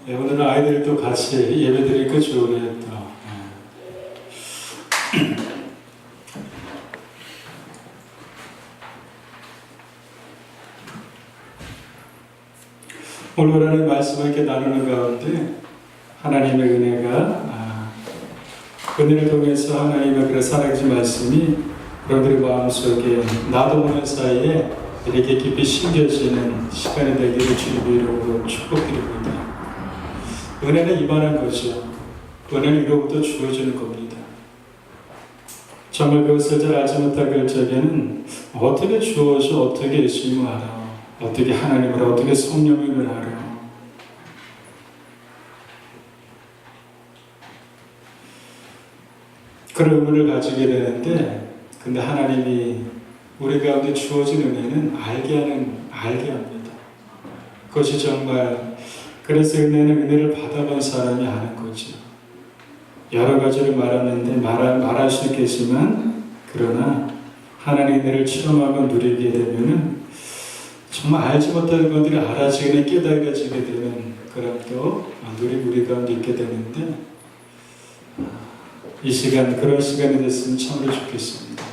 오늘은 아이들도 같이 예배드리니까 좋으네요. 또. 오늘 하나님 말씀을 이렇게 나누는 가운데 하나님의 은혜를 통해서 하나님의 그런 살아계신 말씀이 여러분들의 마음속에 나도 모르는 사이에 이렇게 깊이 심겨지는 시간이 되기를 주님의 이름으로 축복드립니다. 은혜는 이만한 거죠. 은혜는 이로부터 주어지는 겁니다. 정말 그것을 잘 알지 못할 적에는 어떻게 주어져, 어떻게 예수님을 알아, 어떻게 하나님을 알아, 어떻게 성령님을 알아. 그런 의문을 가지게 되는데, 근데 하나님이 우리 가운데 주어진 은혜는 알게 합니다. 그것이 정말, 그래서 은혜를 받아본 사람이 아는 거죠. 여러 가지를 말하는데 말할 수 있겠지만, 그러나 하나님의 은혜를 체험하고 누리게 되면은 정말 알지 못하는 것들이 알아지게 깨달아지게 되는 그런 또 우리 가운데 있게 되는데, 이 시간, 그런 시간이 됐으면 참으로 좋겠습니다.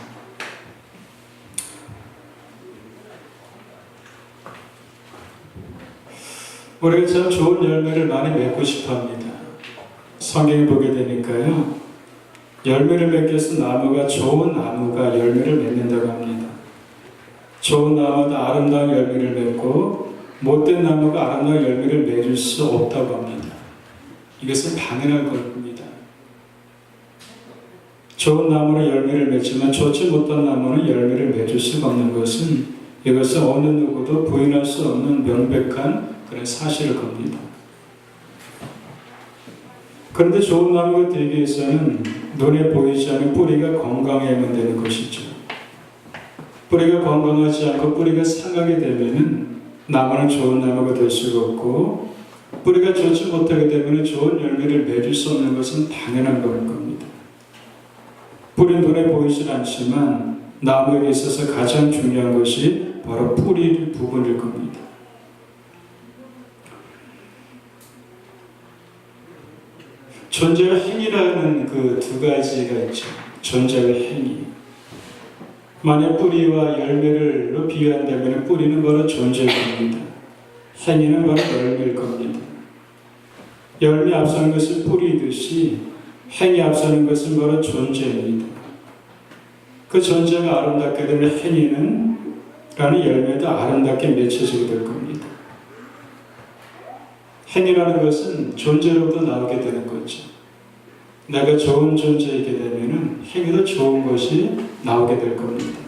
우리가 참 좋은 열매를 많이 맺고 싶어 합니다. 성경에 보게 되니까요, 열매를 맺기 위해서 좋은 나무가 열매를 맺는다고 합니다. 좋은 나무도 아름다운 열매를 맺고, 못된 나무가 아름다운 열매를 맺을 수 없다고 합니다. 이것은 당연한 겁니다. 좋은 나무는 열매를 맺지만 좋지 못한 나무는 열매를 맺을 수가 없는 것은, 이것은 어느 누구도 부인할 수 없는 명백한 그런 사실일 겁니다. 그런데 좋은 나무가 되기 위해서는 눈에 보이지 않는 뿌리가 건강해야만 되는 것이죠. 뿌리가 건강하지 않고 뿌리가 상하게 되면은 나무는 좋은 나무가 될 수가 없고, 뿌리가 좋지 못하게 되면 좋은 열매를 맺을 수 없는 것은 당연한 겁니다. 뿌리는 눈에 보이질 않지만 나무에게 있어서 가장 중요한 것이 바로 뿌리 부분일 겁니다. 존재와 행위라는 그 두 가지가 있죠. 존재와 행위. 만약 뿌리와 열매를 비교한다면 뿌리는 바로 존재일 겁니다. 행위는 바로 열매일 겁니다. 열매 앞서는 것은 뿌리이듯이 행위 앞서는 것은 바로 존재입니다. 그 존재가 아름답게 되면 행위는 라는 열매도 아름답게 맺혀지게 될 겁니다. 행위라는 것은 존재로부터 나오게 되는 거죠. 내가 좋은 존재이게 되면 행위도 좋은 것이 나오게 될 겁니다.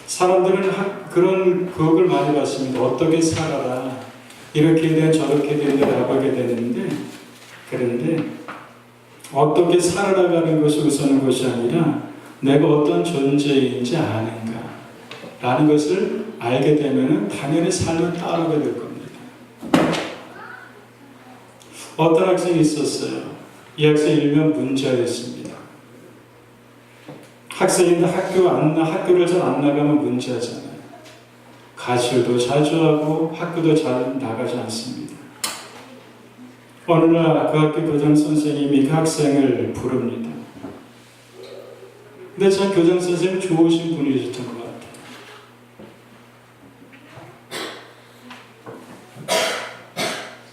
사람들은 그런 교육을 많이 받습니다. 어떻게 살아라, 이렇게 되면 저렇게 된다라고 하게 되는데, 그런데 어떻게 살아가는 것이 우선인 것이 아니라 내가 어떤 존재인지 아는가 라는 것을 알게 되면 당연히 삶을 따르게 될 겁니다. 어떤 학생이 있었어요. 이 학생이 일명 문제아였습니다. 학생인데 학교를 잘 안 나가면 문제아잖아요. 가출도 자주 하고 학교도 잘 나가지 않습니다. 어느 날 그 학교 교장 선생님이 그 학생을 부릅니다. 근데 참 교장 선생님이 좋으신 분이셨던 것 같아요.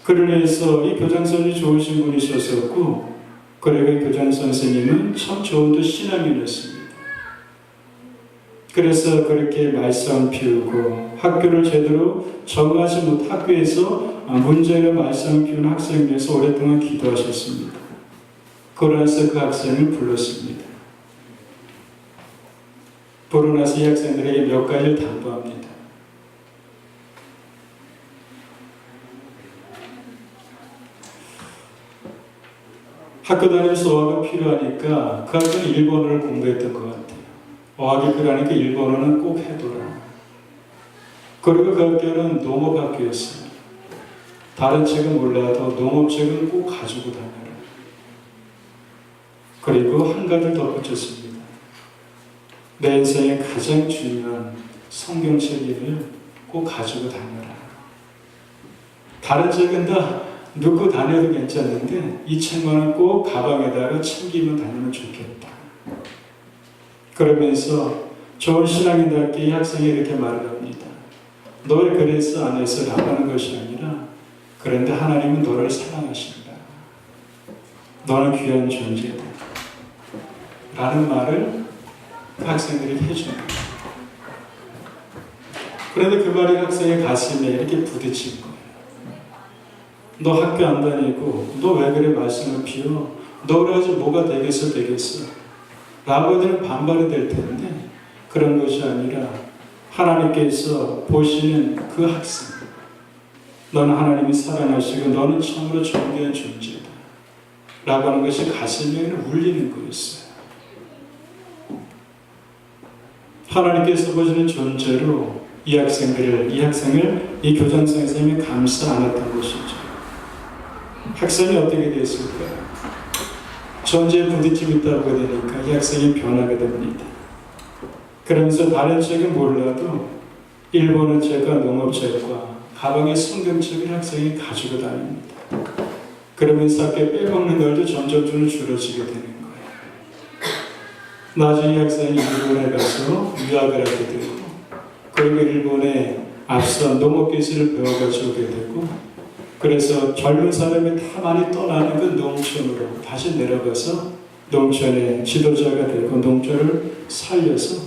그러면서 이 교장 선생님이 좋으신 분이셨었고, 그리고 교장 선생님은 참 좋은 또 신앙인이었습니다. 그래서 그렇게 말씀 피우고 학교를 제대로 적응하지 못 학교에서 문제를 말씀 피우는 학생을 위해서 오랫동안 기도하셨습니다. 그러면서 그 학생을 불렀습니다. 부르나서 이 학생들에게 몇 가지를 당부합니다. 학교 다니면서 어학이 필요하니까 그 학생은 일본어를 공부했던 것 같아요. 어학이 필요하니까 일본어는 꼭 해둬라. 그리고 그 학교는 농업학교였어요. 다른 책은 몰라도 농업책은 꼭 가지고 다녀라. 그리고 한 가지를 덧붙였습니다. 내 인생의 가장 중요한 성경책을 꼭 가지고 다녀라. 다른 책은 다 넣고 다녀도 괜찮은데 이 책만은 꼭 가방에다가 챙기면 다니면 좋겠다. 그러면서 좋은 신앙인답게 이 학생이 이렇게 말을 합니다. 널 그래서 안 해서 나가는 것이 아니라 그런데 하나님은 너를 사랑하신다. 너는 귀한 존재다. 라는 말을 그 학생들이 해줍니다. 그런데 그 말이 학생의 가슴에 이렇게 부딪힌 거예요. 너 학교 안 다니고 너 왜 그래 말씀을 피워? 너 그래가지고 뭐가 되겠어 라고 하면 반발이 될 텐데 그런 것이 아니라 하나님께서 보시는 그 학생, 너는 하나님이 사랑하시고 너는 참으로 존귀한 존재다 라고 하는 것이 가슴에 울리는 거였어요. 하나님께서 보시는 존재로 이 학생을 이 교장선 선생님이 감싸 안았던 것이죠. 학생이 어떻게 됐을까요? 존재에 부딪힘이 있다고 되니까 이 학생이 변하게 됩니다. 그러면서 다른 책은 몰라도 일본어책과 농업책과 가방에 성경책을 학생이 가지고 다닙니다. 그러면서 학교에 빼먹는 날도 점점 줄어지게 되는 거예요. 나중에 이 학생이 일본에 가서 유학을 하게 되고 그리고 일본에 앞서 농업기술을 배워가지고 오게 되고 그래서 젊은 사람이 다 많이 떠나는 그 농촌으로 다시 내려가서 농촌의 지도자가 되고 농촌을 살려서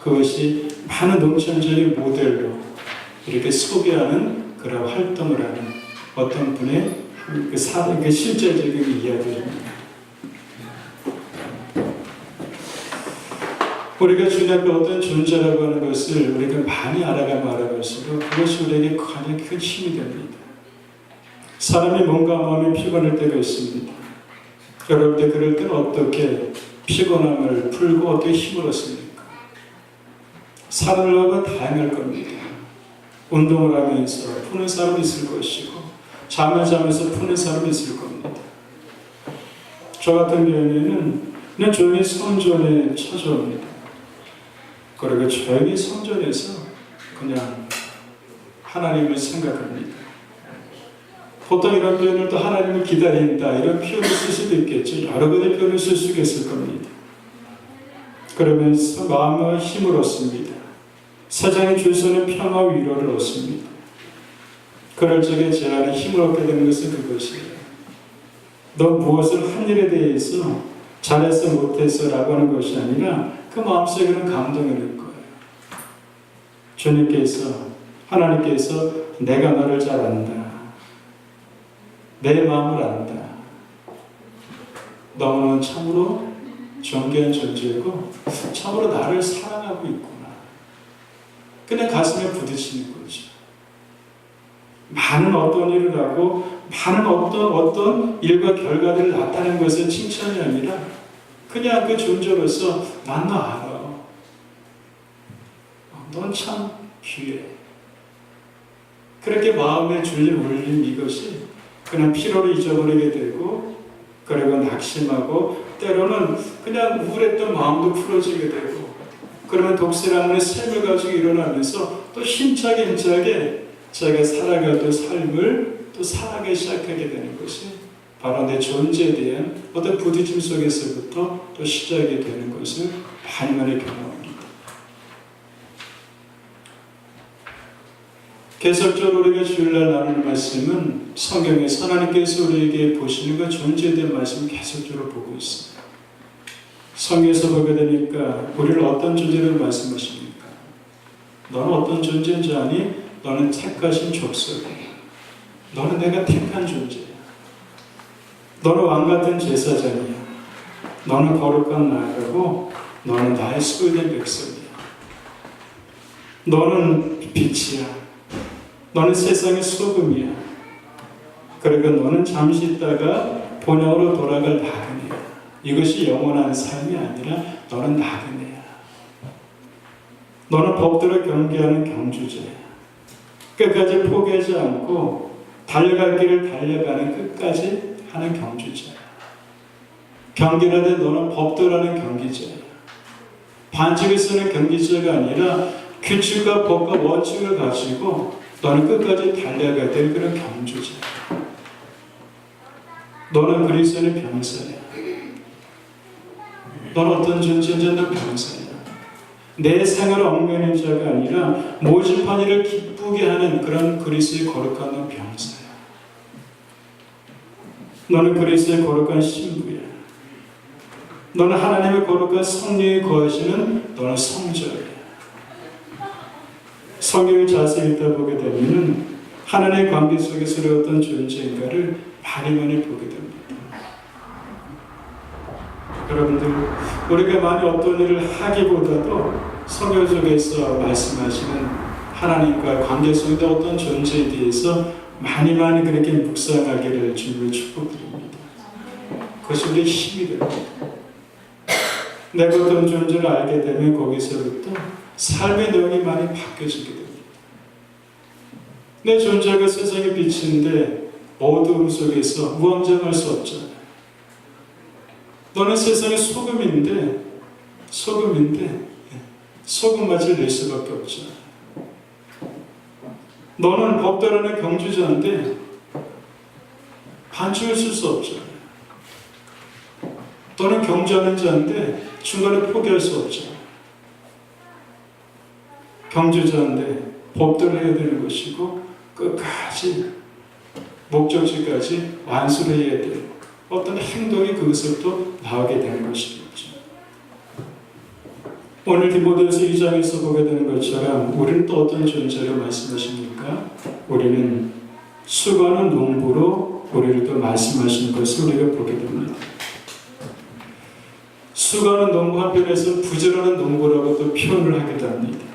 그것이 많은 농촌적인 모델로 이렇게 소개하는 그런 활동을 하는 어떤 분의 그 실제적인 이야기입니다. 우리가 주님 앞에 어떤 존재라고 하는 것을 우리가 많이 알아갈수록 그것이 우리에게 가장 큰 힘이 됩니다. 사람이 몸과 마음이 피곤할 때가 있습니다. 여러분들 그럴 때는 어떻게 피곤함을 풀고 어떻게 힘을 얻습니까? 사는 법은 다양할 겁니다. 운동을 하면서 푸는 사람이 있을 것이고 잠을 자면서 푸는 사람이 있을 겁니다. 저 같은 경우에는 그냥 조용히 성전에 찾아옵니다. 그리고 조용히 성전에서 그냥 하나님을 생각합니다. 보통 이런 표현을 또 하나님을 기다린다 이런 표현을 쓸 수도 있겠죠. 여러 가지 표현을 쓸 수 있을 겁니다. 그러면서 마음과 힘을 얻습니다. 세상이 줄 수 있는 평화와 위로를 얻습니다. 그럴 적에 제 안에 힘을 얻게 되는 것은 그것이에요. 너 무엇을 한 일에 대해서 잘했어 못했어 라고 하는 것이 아니라 그 마음속에는 감동이 있는 거예요. 하나님께서 내가 너를 잘 안다. 내 마음을 안다. 너는 참으로 존귀한 존재고 참으로 나를 사랑하고 있구나. 그냥 가슴에 부딪히는 거죠. 많은 어떤 일을 하고 많은 어떤 일과 결과들을 나타낸 것은 칭찬이 아니라 그냥 그 존재로서 난 너 알아. 넌 참 귀해. 그렇게 마음에 울림 이것이 그냥 피로를 잊어버리게 되고 그리고 낙심하고 때로는 그냥 우울했던 마음도 풀어지게 되고 그러면 독세라는 샘을 가지고 일어나면서 또 힘차게 자기가 살아가던 삶을 또 살아가기 시작하게 되는 것이 바로 내 존재에 대한 어떤 부딪힘 속에서부터 또 시작이 되는 것을 많이 경험합니다. 계속적으로 우리가 주일날 나누는 말씀은 성경에서 하나님께서 우리에게 보시는 그 존재에 대한 말씀을 계속적으로 보고 있습니다. 성경에서 보게 되니까 우리를 어떤 존재로 말씀하십니까? 너는 어떤 존재인지 아니? 너는 택하신 족속이야. 너는 내가 택한 존재야. 너는 왕같은 제사장이야. 너는 거룩한 나라고 너는 나의 소유된 백성이야. 너는 빛이야. 너는 세상의 소금이야. 그리고 너는 잠시 있다가 본향으로 돌아갈 나그네야. 이것이 영원한 삶이 아니라 너는 나그네야. 너는 법대로 경계하는 경주자야. 끝까지 포기하지 않고 달려갈 길을 달려가는 끝까지 하는 경주자야. 경기라되 너는 법대로 하는 경기자야. 반칙을 쓰는 경기자가 아니라 규칙과 법과 원칙을 가지고 너는 끝까지 달려가야 될 그런 경주자. 너는 그리스도의 병사야. 너는 어떤 존재인지 너 병사야. 내 생을 얽매이는 자가 아니라 모집한 이를 기쁘게 하는 그런 그리스도의 거룩한 너 병사야. 너는 그리스도의 거룩한 신부야. 너는 하나님의 거룩한 성령이 거하시는 너는 성전이야. 성경을 자세히 읽다 보게 되면 하나님의 관계 속에서 우리가 어떤 존재인가를 많이 보게 됩니다. 여러분들, 우리가 많이 어떤 일을 하기보다도 성경 속에서 말씀하시는 하나님과 관계 속에 어떤 존재에 대해서 많이 그렇게 묵상하기를 주님을 축복드립니다. 그것이 우리의 힘이 됩니다. 내가 어떤 존재를 알게 되면 거기서부터 삶의 내용이 많이 바뀌어지게 됩니다. 내 존재가 세상의 빛인데 어두움 속에서 무함정할 수 없잖아요. 너는 세상의 소금인데 소금맛을 낼 수밖에 없잖아요. 너는 법대로는 경주자인데 반죽을 쓸 수 없잖아요. 너는 경주하는 자인데 중간에 포기할 수 없잖아요. 경주자인데 법대로 해야 되는 것이고 끝까지 목적지까지 완수를 해야 되고 어떤 행동이 거기서부터 나오게 되는 것이겠죠. 오늘 디모데후서 2장에서 보게 되는 것처럼 우리는 또 어떤 존재로 말씀하십니까? 우리는 수고하는 농부로 우리를 또 말씀하시는 것을 우리가 보게 됩니다. 수고하는 농부 한편에서 부지런한 농부라고 또 표현을 하기도 합니다.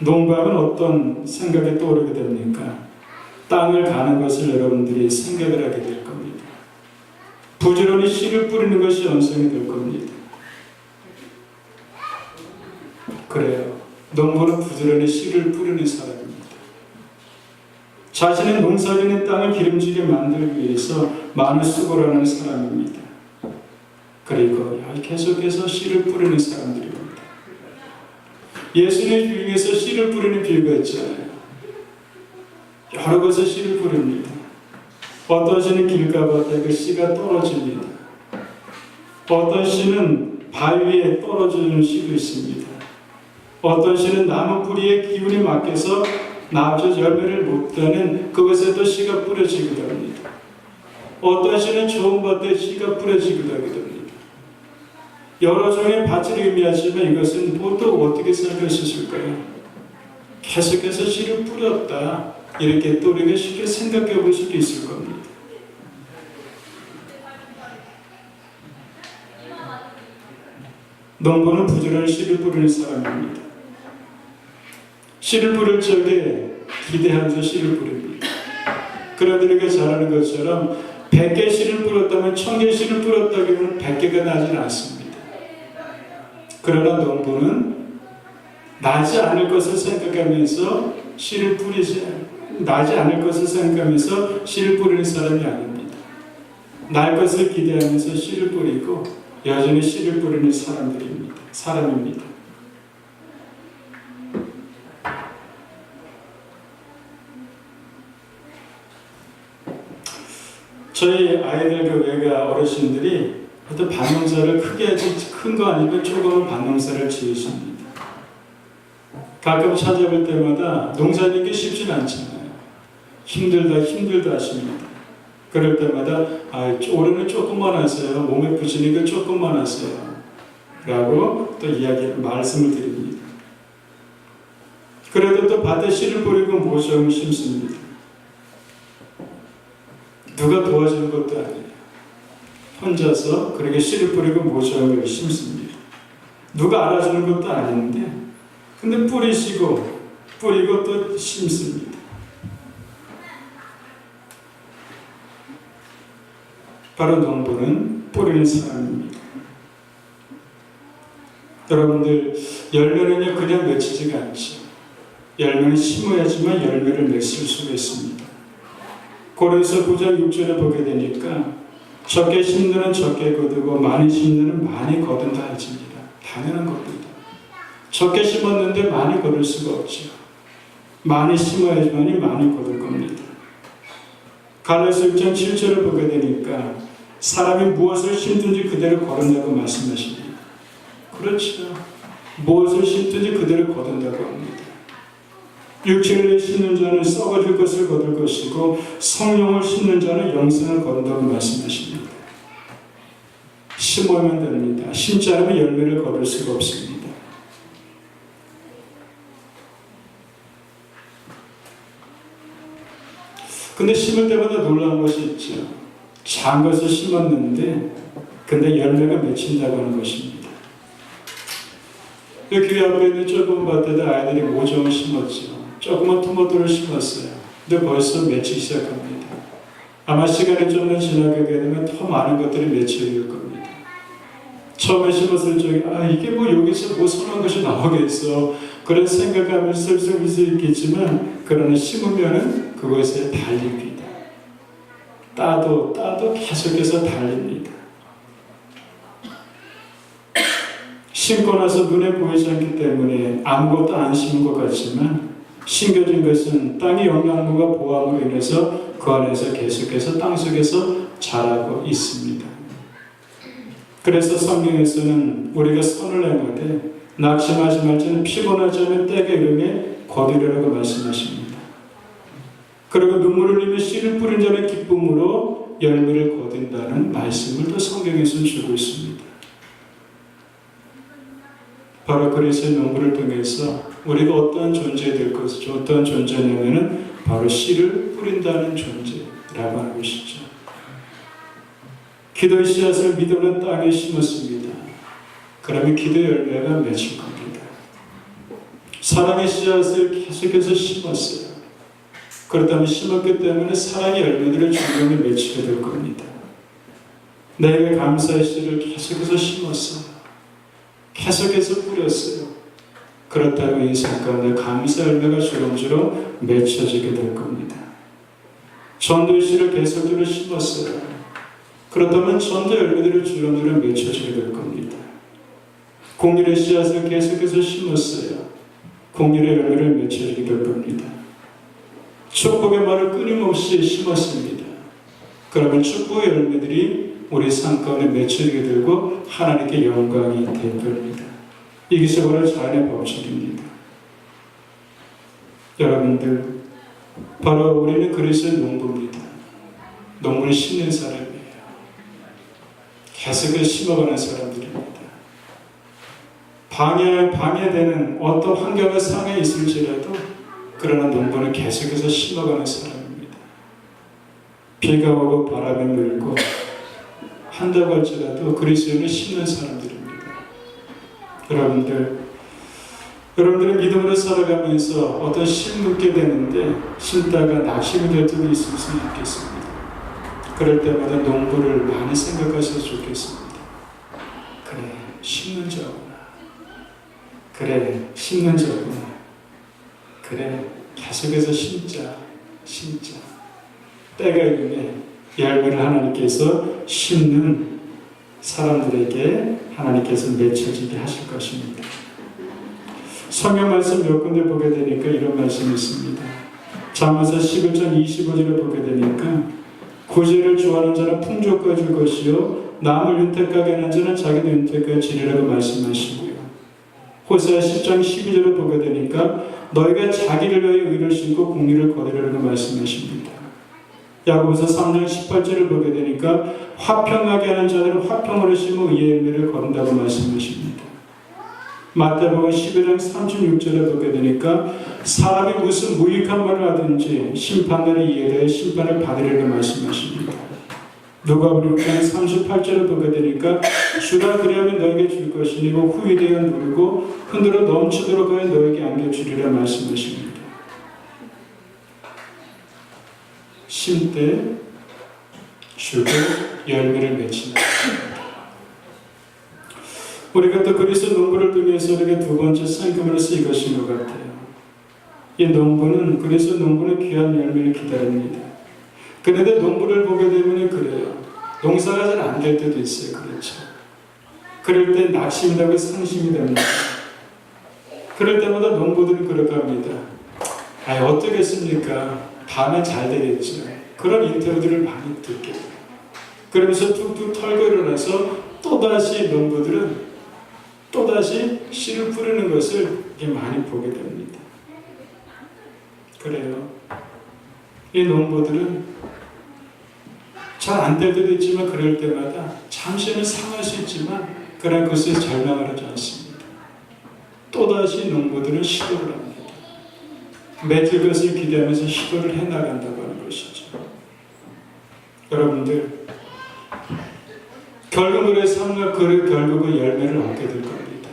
농부하면 어떤 생각이 떠오르게 됩니까? 땅을 가는 것을 여러분들이 생각을 하게 될 겁니다. 부지런히 씨를 뿌리는 것이 연상이 될 겁니다. 그래요. 농부는 부지런히 씨를 뿌리는 사람입니다. 자신의 농사짓는 땅을 기름지게 만들기 위해서 많은 수고를 하는 사람입니다. 그리고 계속해서 씨를 뿌리는 사람들입니다. 예수님의 비유에서 씨를 뿌리는 비유가 있잖아요. 여러 곳에 씨를 뿌립니다. 어떤 씨는 길가밭에 그 씨가 떨어집니다. 어떤 씨는 바위에 떨어지는 씨도 있습니다. 어떤 씨는 나무 뿌리에 기운이 막혀서 나와서 열매를 못 따는 그것에도 씨가 뿌려지기도 합니다. 어떤 씨는 좋은 밭에 씨가 뿌려지기도 하기도 합니다. 여러 종의 밭을 의미하지만 이것은 보통 어떻게 생각할 수 있을까요? 계속해서 씨를 뿌렸다. 이렇게 또 우리가 쉽게 생각해 볼 수도 있을 겁니다. 농부는 부지런히 씨를 뿌리는 사람입니다. 씨를 뿌릴 적에 기대하면서 씨를 뿌립니다. 그런데 우리가 잘 아는 것처럼 100개 씨를 뿌렸다면 1000개 씨를 뿌렸다면 100개가 나지는 않습니다. 그러나 농부는 나지 않을 것을 생각하면서 씨를 나지 않을 것을 생각하면서 씨를 뿌리는 사람이 아닙니다. 날 것을 기대하면서 씨를 뿌리고 여전히 씨를 뿌리는 사람입니다. 저희 아이들 교회가 어르신들이 어떤 밭농사를 크게 하지 큰 거 아니면 조금은 밭농사를 지으십니다. 가끔 찾아볼 때마다 농사 짓는 게 쉽진 않잖아요. 힘들다 하십니다. 그럴 때마다 올해는 조금만 하세요. 몸에 부치니까 조금만 하세요. 라고 또 말씀을 드립니다. 그래도 또 밭에 씨를 뿌리고 모종을 심습니다. 누가 도와주는 것도 아니에요. 혼자서 그렇게 씨를 뿌리고 모종을 심습니다. 누가 알아주는 것도 아닌데 근데 뿌리고 또 심습니다. 바로 농부는 뿌리는 사람입니다. 여러분들, 열매는요 그냥 맺히지가 않죠. 열매는 심어야지만 열매를 맺을 수가 있습니다. 고린도서 9장 6절에 보게 되니까 적게 심는 적게 거두고 많이 심는 많이 거둔다 하십니다. 당연한 겁니다. 적게 심었는데 많이 거둘 수가 없죠. 많이 심어야지만이 많이 거둘 겁니다. 갈라디아서 6장 7절을 보게 되니까 사람이 무엇을 심든지 그대로 거둔다고 말씀하십니다. 그렇죠. 무엇을 심든지 그대로 거둔다고 합니다. 육체를 심는 자는 썩어질 것을 거둘 것이고 성령을 심는 자는 영생을 거둔다고 말씀하십니다. 심으면 됩니다. 심지 않으면 열매를 거둘 수가 없습니다. 근데 심을 때마다 놀라운 것이 있죠. 작은 것을 심었는데 근데 열매가 맺힌다고 하는 것입니다. 교회 앞에 있는 좁은 밭에다 아이들이 모종을 심었죠. 조그만 토마토를 심었어요. 근데 벌써 맺히기 시작합니다. 아마 시간이 좀 더 지나게 되면 더 많은 것들이 맺히게 될 겁니다. 처음에 심었을 적에 이게 뭐 여기서 뭐 선한 것이 나오겠어 그런 생각감을 슬슬 있을 수 있겠지만 그러나 심으면은 그것에 달립니다. 따도 계속해서 달립니다. 심고 나서 눈에 보이지 않기 때문에 아무것도 안 심은 것 같지만 심겨진 것은 땅의 영양분과 보암으로 인해서 그 안에서 계속해서 땅속에서 자라고 있습니다. 그래서 성경에서는 우리가 선을 행하되 낙심하지 말지는 피곤하지 않으면 때가 이르매 거두리라고 말씀하십니다. 그리고 눈물을 흘리며 씨를 뿌린 자는 기쁨으로 열매를 거둔다는 말씀을 또 성경에서 주고 있습니다. 바로 그리스도의 농부를 통해서 우리가 어떠한 존재가 될 것이죠. 어떠한 존재냐면은 바로 씨를 뿌린다는 존재라고 하는 것이죠. 기도의 씨앗을 믿음으로 땅에 심었습니다. 그러면 기도의 열매가 맺힐 겁니다. 사랑의 씨앗을 계속해서 심었어요. 그렇다면 심었기 때문에 사랑의 열매들을 분명히 맺히게 될 겁니다. 내게 감사의 씨를 계속해서 심었어요. 계속해서 뿌렸어요. 그렇다고 인생 가운데 감사 열매가 주렁주렁 맺혀지게 될 겁니다. 전도의 씨를 계속적으로 심었어요. 그렇다면 전도 열매들을 주렁주렁 맺혀지게 될 겁니다. 공일의 씨앗을 계속해서 심었어요. 공일의 열매를 맺혀지게 될 겁니다. 축복의 말을 끊임없이 심었습니다. 그러면 축복의 열매들이 우리 삶 가운데 맺혀지게 되고 하나님께 영광이 될 겁니다. 이것이 바로 자연의 법칙입니다. 여러분들, 바로 우리는 그리스도의 농부입니다. 농부는 심는 사람이에요. 계속해서 심어가는 사람들입니다. 방해되는 어떤 환경의 상에 있을지라도 그러나 농부는 계속해서 심어가는 사람입니다. 비가 오고 바람이 밀고 한다고 할지라도 그리스도인을 심는 사람들입니다. 여러분들은 믿음으로 살아가면서 어떤 심게 되는데 심다가 낙심이 될 때도 있을 수 있겠습니다. 그럴 때마다 농부를 많이 생각하셔도 좋겠습니다. 그래, 심는 자구나. 그래, 심는 자구나. 그래, 계속해서 심자. 때가 이르매 열매를 하나님께서 심는 사람들에게 하나님께서 맺혀지게 하실 것입니다. 성경 말씀 몇 군데 보게 되니까 이런 말씀이 있습니다. 잠언서 11장 25절을 보게 되니까 구제를 좋아하는 자는 풍족하게 줄 것이요 남을 윤택하게 하는 자는 자기도 윤택하게 지리라고 말씀하시고요. 호세아 10장 12절을 보게 되니까 너희가 자기를 위하여 의를 심고 공의를 거두리라고 말씀하십니다. 야고보서 3장 18절을 보게 되니까 화평하게 하는 자들은 화평으로 심어 의의 열매를 거둔다고 말씀하십니다. 마태복음 11장 36절을 보게 되니까 사람이 무슨 무익한 말을 하든지 심판날에 이해되어 심판을 받으리라고 말씀하십니다. 누가복음 6장 38절을 보게 되니까 주가 그리하면 너에게 줄 것이니 후히 되어 누르고 흔들어 넘치도록 하여 너에게 안겨주리라 말씀하십니다. 심때 주고 열매를 맺힌다. 우리가 또 그리스도 농부를 통해서 우리가 두 번째 상금으로서 이것인 것 같아요. 이 농부는 그리스도 농부는 귀한 열매를 기다립니다. 그런데 농부를 보게 되면 그래요. 농사가 잘 안 될 때도 있어요. 그렇죠. 그럴 때 낙심이 나고 상심이 됩니다. 그럴 때마다 농부들은 그렇게 합니다. 어떻겠습니까? 다음에 잘 되겠죠. 그런 인터뷰들을 많이 듣게 돼요. 그러면서 툭툭 털고 일어나서 또다시 농부들은 또다시 씨를 뿌리는 것을 많이 보게 됩니다. 그래요. 이 농부들은 잘 안 될 때도 있지만 그럴 때마다 잠시는 상할 수 있지만 그런 것에 절망을 하지 않습니다. 또다시 농부들은 시도를 합니다. 맺을 것을 기대하면서 시도를 해나간다고 하는 것이죠. 여러분들, 결국 우리의 삶과 결국은 열매를 얻게 될 겁니다.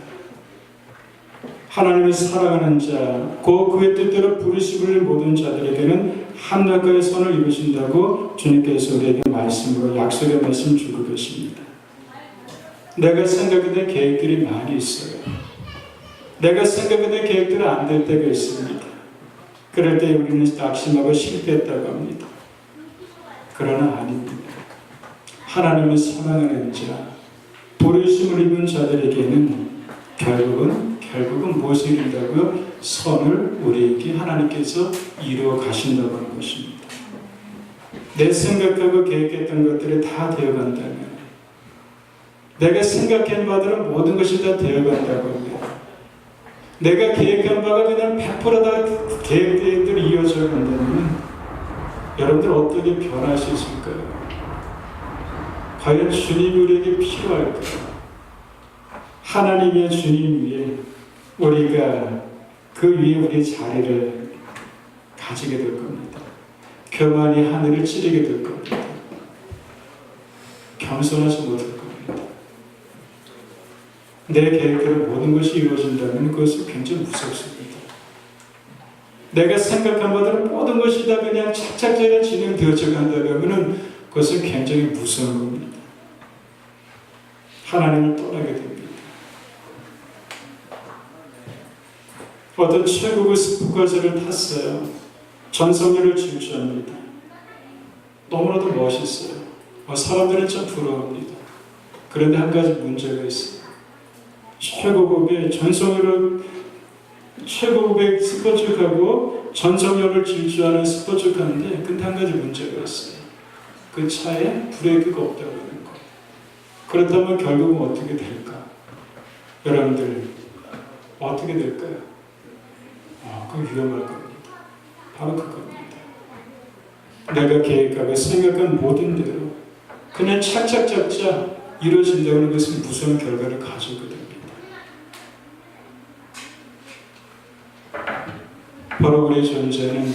하나님을 사랑하는 자, 그의 뜻대로 부르심을 모든 자들에게는 한나라의 선을 이루신다고 주님께서 우리에게 말씀으로 약속의 말씀 주고 계십니다. 내가 생각했던 계획들이 많이 있어요. 내가 생각했던 계획들은 안 될 때가 있습니다. 그럴 때 우리는 낙심하고 실패했다고 합니다. 그러나 아닙니다. 하나님을 사랑하는 자, 부르심을 입은 자들에게는 결국은 무엇을 이룬다고요? 선을 우리에게 하나님께서 이루어 가신다고 하는 것입니다. 내 생각하고 계획했던 것들이 다 되어간다면, 내가 생각한 바들은 모든 것이 다 되어간다고 합니다. 내가 계획한 바가 그냥 100%다 계획대로 이어져 간다면 여러분들 어떻게 변할 수 있을까요? 과연 주님이 우리에게 필요할까요? 하나님의 주님 위에 우리가 그 위에 우리의 자리를 가지게 될 겁니다. 교만이 하늘을 찌르게 될 겁니다. 겸손하지 못할 겁니다. 내 계획대로 모든 것이 이루어진다면 그것은 굉장히 무섭습니다. 내가 생각한 바대로 모든 것이 다 그냥 착착 진행되어져 간다면 그것은 굉장히 무서운 겁니다. 하나님을 떠나게 됩니다. 어떤 최고의 스포츠카를 탔어요. 전성기를 질주합니다. 너무나도 멋있어요. 사람들은 참 부러워합니다. 그런데 한 가지 문제가 있어요. 최고급의 최고급의 스포츠카고 전성력을 질주하는 스포츠카인데 근데 한 가지 문제가 있어요. 그 차에 브레이크가 없다고 하는 거. 그렇다면 결국은 어떻게 될까? 여러분들 어떻게 될까요? 그건 위험할 겁니다. 바로 그겁니다. 내가 계획하고 생각한 모든 대로 그냥 착착착착 이루어진다고 하는 것은 무서운 결과를 가져오게 됩니다. 바로 우리의 존재는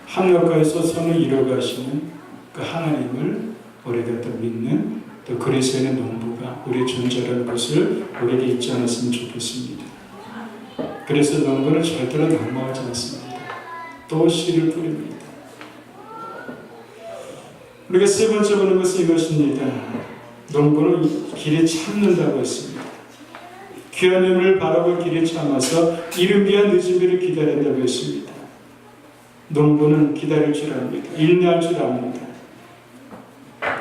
하늘가에서 선을 이루어가시는 그 하나님을 우리가 또 믿는 또 그리스도에 있는 농부가 우리의 존재라는 것을 우리에게 잊지 않았으면 좋겠습니다. 그래서 농부는 절대로 낙망하지 않습니다. 또 씨를 뿌립니다. 우리가 세 번째 보는 것은 이것입니다. 농부는 길에 참는다고 했습니다. 귀한 예물을 바라볼 길에 참아서 이른비와 늦은비를 기다린다고 했습니다. 농부는 기다릴 줄 압니다. 인내할 줄 압니다.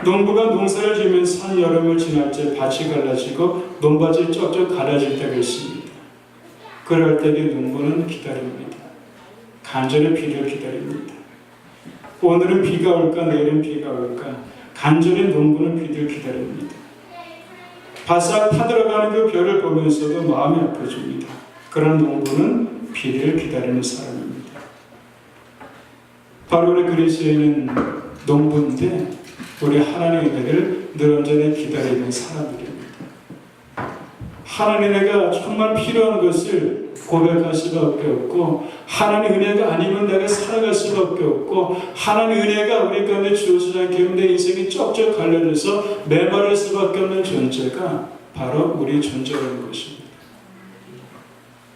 농부가 농사를 지으면서 한 여름을 지날 때 밭이 갈라지고 논밭이 쩍쩍 갈라질 때가 있습니다. 그럴 때에 농부는 기다립니다. 간절히 비를 기다립니다. 오늘은 비가 올까 내일은 비가 올까 간절히 농부는 비를 기다립니다. 바싹 타들어가는 그 별을 보면서도 마음이 아파집니다. 그런 농부는 비를 기다리는 사람입니다. 바로 우리 그리스도인은 농부인데 우리 하나님의 은혜를 늘 언제나 기다리는 사람들입니다. 하나님의 은혜가 정말 필요한 것을 고백할 수밖에 없고 하나님의 은혜가 아니면 내가 살아갈 수밖에 없고 하나님의 은혜가 우리 가운데 주어지지 않게 하면 내 인생이 쩍쩍 갈라져서 메마를 수밖에 없는 존재가 바로 우리의 존재라는 것입니다.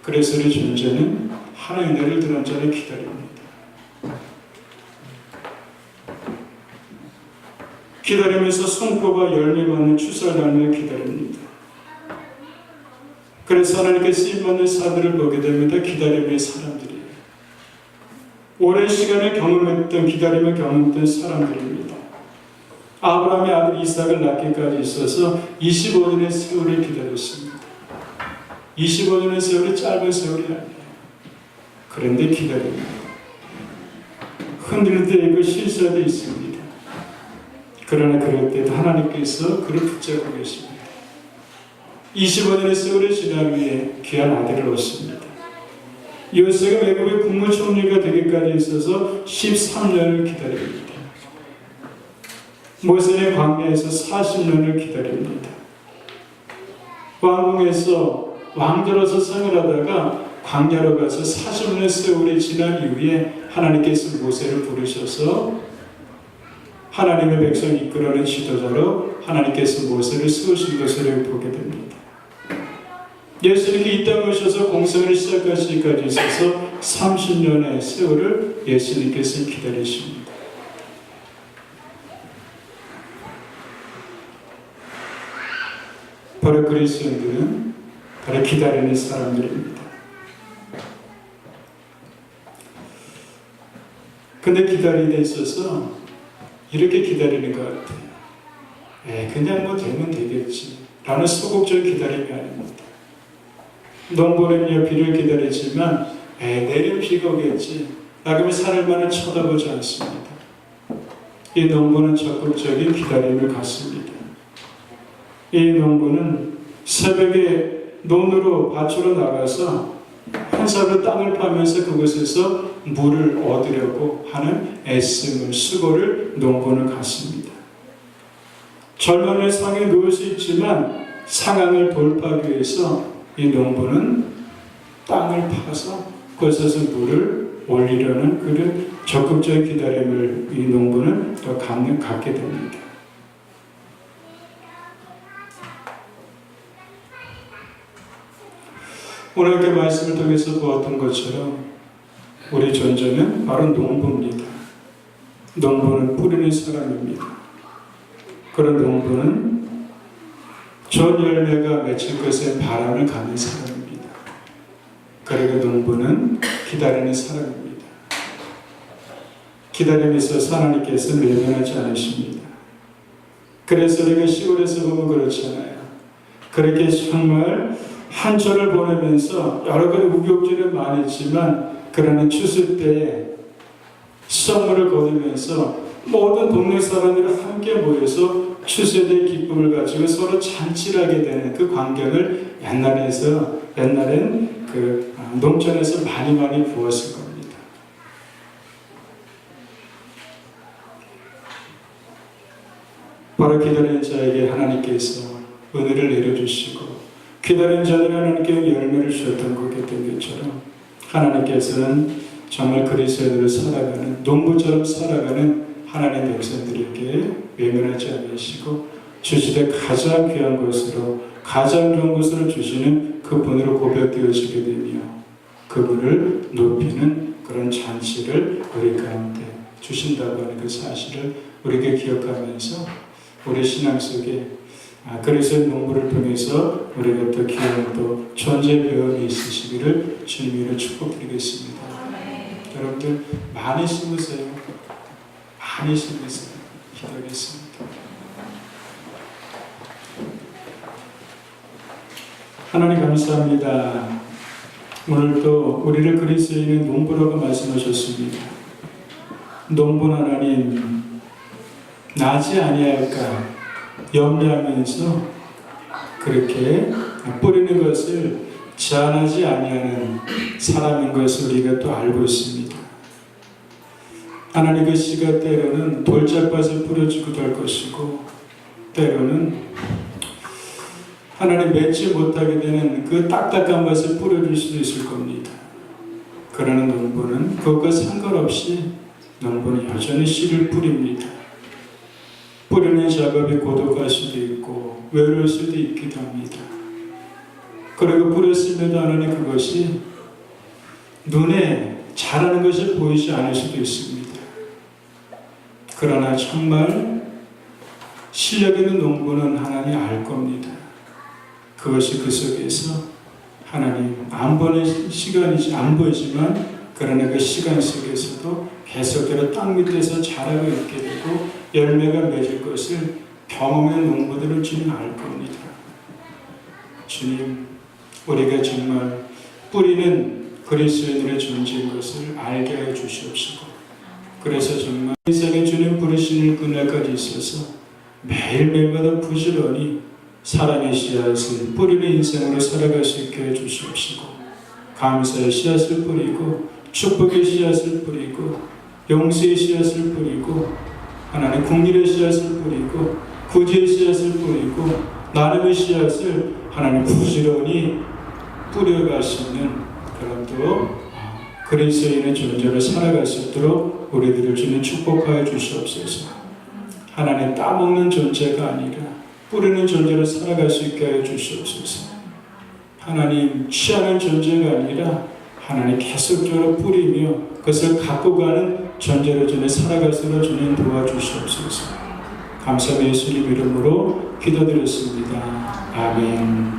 그래서 우리 존재는 하나님의 은혜를 늘 언제나 기다립니다. 기다리면서 손꼽아 열매 맺는 추수할 날을 기다립니다. 그래서 하나님께 쓰임받는 사람들을 보게 됩니다. 기다림의 사람들이에요. 오랜 시간을 경험했던 기다림을 경험했던 사람들입니다. 아브라함의 아들 이삭을 낳기까지 있어서 25년의 세월을 기다렸습니다. 25년의 세월이 짧은 세월이 아니에요. 그런데 기다립니다. 흔들 때 있고 실수도 있습니다. 그러나 그럴 때도 하나님께서 그를 붙잡고 계십니다. 25년의 세월이 지난 후에 귀한 아들을 얻습니다. 요셉은 애굽의 국무총리가 되기까지 있어서 13년을 기다립니다. 모세는 광야에서 40년을 기다립니다. 왕궁에서 왕자로서 생활하다가 광야로 가서 40년의 세월이 지난 이후에 하나님께서 모세를 부르셔서 하나님의 백성을 이끌어낸 지도자로 하나님께서 모세를 세우신 것을 보게 됩니다. 예수님께 이 땅에 오셔서 공생을 시작하시기까지 있어서 30년의 세월을 예수님께서 기다리십니다. 바로 그리스도인들은 바로 기다리는 사람들입니다. 근데 기다리는 데 있어서 이렇게 기다리는 것 같아요. 그냥 뭐 되면 되겠지 라는 소극적인 기다림이 아닙니다. 농부는요 비를 기다리지만 내일 비가 오겠지 라고 하늘만을 쳐다보지 않습니다. 이 농부는 적극적인 기다림을 갖습니다. 이 농부는 새벽에 논으로 밭으로 나가서 한사로 땅을 파면서 그곳에서 물을 얻으려고 하는 애씀을 수고를 농부는 갖습니다. 절망의 상에 누울 수 있지만 상황을 돌파하기 위해서 이 농부는 땅을 파서 그곳에서 물을 올리려는 그런 적극적인 기다림을 이 농부는 또 갖게 됩니다. 오늘 이렇게 말씀을 통해서 보았던 것처럼 우리 존재는 바로 농부입니다. 농부는 뿌리는 사람입니다. 그런 농부는 좋은 열매가 맺힐 것에 바람을 갖는 사람입니다. 그리고 농부는 기다리는 사람입니다. 기다림에서 하나님께서 외면하지 않으십니다. 그래서 우리가 시골에서 보면 그렇잖아요. 그렇게 정말 한철을 보내면서 여러 가지 우격지는 많았지만 그러는 추수 때에 수확물을 거두면서 모든 동네 사람들이 함께 모여서 추수에 대한 기쁨을 가지고 서로 잔치를 하게 되는 그 광경을 옛날엔 그 농촌에서 많이 보았을 겁니다. 바로 기다리는 자에게 하나님께서 은혜를 내려주시고 기다리는 자들이 하나님께 열매를 주셨던 거기 때문에처럼 하나님께서는 정말 그리스도인으로 살아가는 농부처럼 살아가는 하나님의 백성들에게 외면하지 않으시고 주시되 가장 귀한 것으로 가장 좋은 것으로 주시는 그분으로 고백되어지게 되며 그분을 높이는 그런 잔치를 우리 가운데 주신다고 하는 그 사실을 우리에게 기억하면서 우리 신앙 속에 그리스도의 농부를 통해서 우리가 또 귀한 또 존재 배움이 있으시기를 주님으로 축복드리겠습니다. 여러분들 많이 심으세요. 많이 심으세요. 기도하겠습니다. 하나님 감사합니다. 오늘 또 우리를 그리스도인의 농부라고 말씀하셨습니다. 농부 하나님 나지 아니할까 염려하면서 그렇게 뿌리는 것을 제한하지 아니하는 사람인 것을 우리가 또 알고 있습니다. 하나님 그 씨가 때로는 돌짝밭에 뿌려지기도 할 것이고 때로는 하나님 맺지 못하게 되는 그 딱딱한 밭에 뿌려질 수도 있을 겁니다. 그러나 농부는 그것과 상관없이 농부는 여전히 씨를 뿌립니다. 뿌리는 작업이 고독할 수도 있고 외로울 수도 있기도 합니다. 그리고 뿌렸음에도 하나님 그것이 눈에 자라는 것이 보이지 않을 수도 있습니다. 그러나 정말 실력 있는 농부는 하나님 알 겁니다. 그것이 그 속에서 하나님 안 보는 시간이지 안 보이지만 그러나 그 시간 속에서도 계속대로 땅 밑에서 자라고 있게 되고 열매가 맺을 것을 경험한 농부들은 주님 알 겁니다. 주님, 우리가 정말 뿌리는 그리스도인의 존재인 것을 알게 하여 주시옵시고, 그래서 정말 세상에 주님 부르시는 그날까지 있어서 매일매일마다 부지런히 사랑의 씨앗을 뿌리는 인생으로 살아갈 수 있게 해 주시옵시고, 감사의 씨앗을 뿌리고 축복의 씨앗을 뿌리고 용서의 씨앗을 뿌리고 하나님 국리의 씨앗을 뿌리고 구주의 씨앗을 뿌리고 나눔의 씨앗을 하나님 부지런히 뿌려가시는 그런 또 그리스도인의 존재로 살아갈 수 있도록 우리들을 주님 축복하여 주시옵소서. 하나님 따먹는 존재가 아니라 뿌리는 존재로 살아갈 수 있게 하여 주시옵소서. 하나님 취하는 존재가 아니라 하나님 계속적으로 뿌리며 그것을 갖고 가는 존재로 주님 살아갈 수 있도록 주님 도와주시옵소서. 감사합니다. 예수님 이름으로 기도드렸습니다. 아멘.